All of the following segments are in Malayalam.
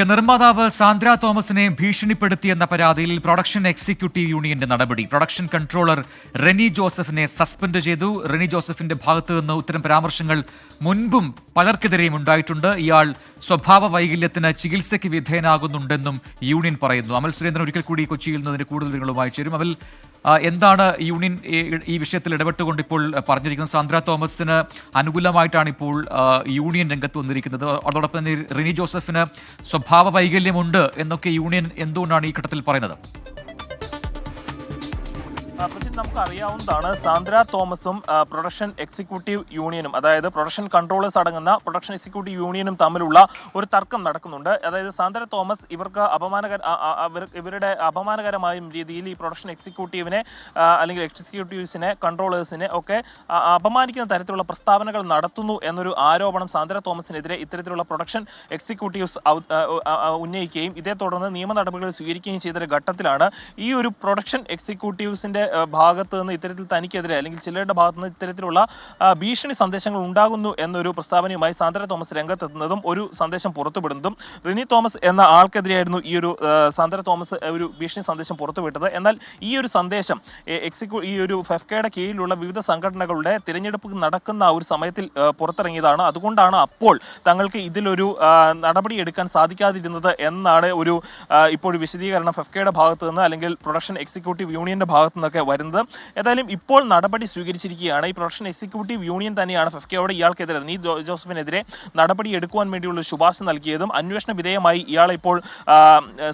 നിർമ്മാതാവ് സാന്ദ്ര തോമസിനെ ഭീഷണിപ്പെടുത്തിയെന്ന പരാതിയിൽ പ്രൊഡക്ഷൻ എക്സിക്യൂട്ടീവ് യൂണിയന്റെ നടപടി. പ്രൊഡക്ഷൻ കൺട്രോളർ റെനി ജോസഫിനെ സസ്പെൻഡ് ചെയ്തു. റെനി ജോസഫിന്റെ ഭാഗത്തു നിന്ന് ഇത്തരം പരാമർശങ്ങൾ മുൻപും പലർക്കെതിരെയും ഉണ്ടായിട്ടുണ്ട്. ഇയാൾ സ്വഭാവ വൈകല്യത്തിന് ചികിത്സയ്ക്ക് വിധേയനാകുന്നുണ്ടെന്നും യൂണിയൻ പറയുന്നു. അമൽ സുരേന്ദ്രൻ ഒരിക്കൽ കൂടി കൊച്ചിയിൽ നിന്ന് അതിന്റെ കൂടുതൽ വിവരങ്ങളുമായി ചേരും. അമൽ, എന്താണ് യൂണിയൻ ഈ വിഷയത്തിൽ ഇടപെട്ടുകൊണ്ട് ഇപ്പോൾ പറഞ്ഞിരിക്കുന്നത്? സാന്ദ്ര തോമസിന് അനുകൂലമായിട്ടാണ് ഇപ്പോൾ യൂണിയൻ രംഗത്ത് വന്നിരിക്കുന്നത്. അതോടൊപ്പം തന്നെ റെനി ജോസഫിന് സ്വഭാവ വൈകല്യമുണ്ട് എന്നൊക്കെ യൂണിയൻ എന്തുകൊണ്ടാണ് ഈ ഘട്ടത്തിൽ പറയുന്നത്? നമുക്ക് അറിയാവുന്നതാണ്, സാന്ദ്ര തോമസും പ്രൊഡക്ഷൻ എക്സിക്യൂട്ടീവ് യൂണിയനും, അതായത് പ്രൊഡക്ഷൻ കൺട്രോളേഴ്സ് അടങ്ങുന്ന പ്രൊഡക്ഷൻ എക്സിക്യൂട്ടീവ് യൂണിയനും തമ്മിലുള്ള ഒരു തർക്കം നടക്കുന്നുണ്ട്. അതായത് സാന്ദ്ര തോമസ് ഇവരുടെ അപമാനകരമായ രീതിയിൽ ഈ പ്രൊഡക്ഷൻ എക്സിക്യൂട്ടീവിനെ അല്ലെങ്കിൽ എക്സിക്യൂട്ടീവ്സിനെ കൺട്രോളേഴ്സിനെ ഒക്കെ അപമാനിക്കുന്ന തരത്തിലുള്ള പ്രസ്താവനകൾ നടത്തുന്നു എന്നൊരു ആരോപണം സാന്ദ്ര തോമസിനെതിരെ ഇത്തരത്തിലുള്ള പ്രൊഡക്ഷൻ എക്സിക്യൂട്ടീവ്സ് ഉന്നയിക്കുകയും ഇതേ തുടർന്ന് നിയമ നടപടികൾ സ്വീകരിക്കുകയും ചെയ്ത ഘട്ടത്തിലാണ് ഈ ഒരു പ്രൊഡക്ഷൻ എക്സിക്യൂട്ടീവ്സിന്റെ ഭാഗത്ത് നിന്ന് ഇത്തരത്തിൽ തനിക്കെതിരെ അല്ലെങ്കിൽ ചിലരുടെ ഭാഗത്ത് നിന്ന് ഇത്തരത്തിലുള്ള ഭീഷണി സന്ദേശങ്ങൾ ഉണ്ടാകുന്നു എന്നൊരു പ്രസ്താവനയുമായി സാന്ദ്ര തോമസ് രംഗത്തെത്തുന്നതും ഒരു സന്ദേശം പുറത്തുവിടുന്നതും. റിനി തോമസ് എന്ന ആൾക്കെതിരെയായിരുന്നു ഈ ഒരു സാന്ദ്ര തോമസ് ഒരു ഭീഷണി സന്ദേശം പുറത്തുവിട്ടത്. എന്നാൽ ഈ ഒരു സന്ദേശം ഈ ഒരു ഫെഫ്കയുടെ കീഴിലുള്ള വിവിധ സംഘടനകളുടെ തിരഞ്ഞെടുപ്പ് നടക്കുന്ന ഒരു സമയത്തിൽ പുറത്തിറങ്ങിയതാണ്. അതുകൊണ്ടാണ് അപ്പോൾ തങ്ങൾക്ക് ഇതിലൊരു നടപടി എടുക്കാൻ സാധിക്കാതിരുന്നത് എന്നാണ് ഒരു ഇപ്പോൾ വിശദീകരണം ഫെഫ്കയുടെ ഭാഗത്ത് നിന്ന് അല്ലെങ്കിൽ പ്രൊഡക്ഷൻ എക്സിക്യൂട്ടീവ് യൂണിയന്റെ ഭാഗത്തു നിന്നൊക്കെ വരുന്നത്. ഏതായാലും ഇപ്പോൾ നടപടി സ്വീകരിച്ചിരിക്കുകയാണ്. ഈ പ്രൊഡക്ഷൻ എക്സിക്യൂട്ടീവ് യൂണിയൻ തന്നെയാണ് ഫെഫ്കയോട് ഇയാൾക്കെതിരെ റെനി ജോസഫിനെതിരെ നടപടി എടുക്കുവാൻ വേണ്ടിയുള്ള ശുപാർശ നൽകിയതും അന്വേഷണ വിധേയമായി ഇയാളെ ഇപ്പോൾ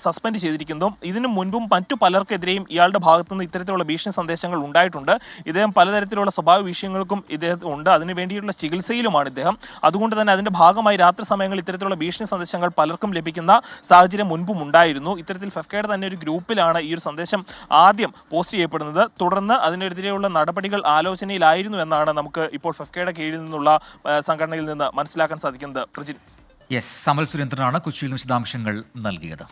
സസ്പെൻഡ് ചെയ്തിരിക്കുന്നതും. ഇതിനു മുൻപും മറ്റു പലർക്കെതിരെയും ഇയാളുടെ ഭാഗത്തുനിന്ന് ഇത്തരത്തിലുള്ള ഭീഷണി സന്ദേശങ്ങൾ ഉണ്ടായിട്ടുണ്ട്. ഇദ്ദേഹം പലതരത്തിലുള്ള സ്വഭാവ വിഷയങ്ങൾക്കും ഇദ്ദേഹം ഉണ്ട്. അതിനു വേണ്ടിയിട്ടുള്ള ചികിത്സയിലുമാണ് ഇദ്ദേഹം. അതുകൊണ്ട് തന്നെ അതിന്റെ ഭാഗമായി രാത്രി സമയങ്ങളിൽ ഇത്തരത്തിലുള്ള ഭീഷണി സന്ദേശങ്ങൾ പലർക്കും ലഭിക്കുന്ന സാഹചര്യം മുൻപും ഉണ്ടായിരുന്നു. ഇത്തരത്തിൽ ഫെഫ്കയുടെ തന്നെ ഒരു ഗ്രൂപ്പിലാണ് ഈ ഒരു സന്ദേശം ആദ്യം പോസ്റ്റ് ചെയ്യപ്പെടുന്നത്. തുടർന്ന് അതിനെതിരെയുള്ള നടപടികൾ ആലോചനയിലായിരുന്നു എന്നാണ് നമുക്ക് ഇപ്പോൾ ഫെഫ്കയുടെ കീഴിൽ നിന്നുള്ള സംഘടനയിൽ നിന്ന് മനസ്സിലാക്കാൻ സാധിക്കുന്നത്. യെസ്, അമൽ സുരേന്ദ്രനാണ് കൊച്ചിയിൽ വിശദാംശങ്ങൾ നൽകിയത്.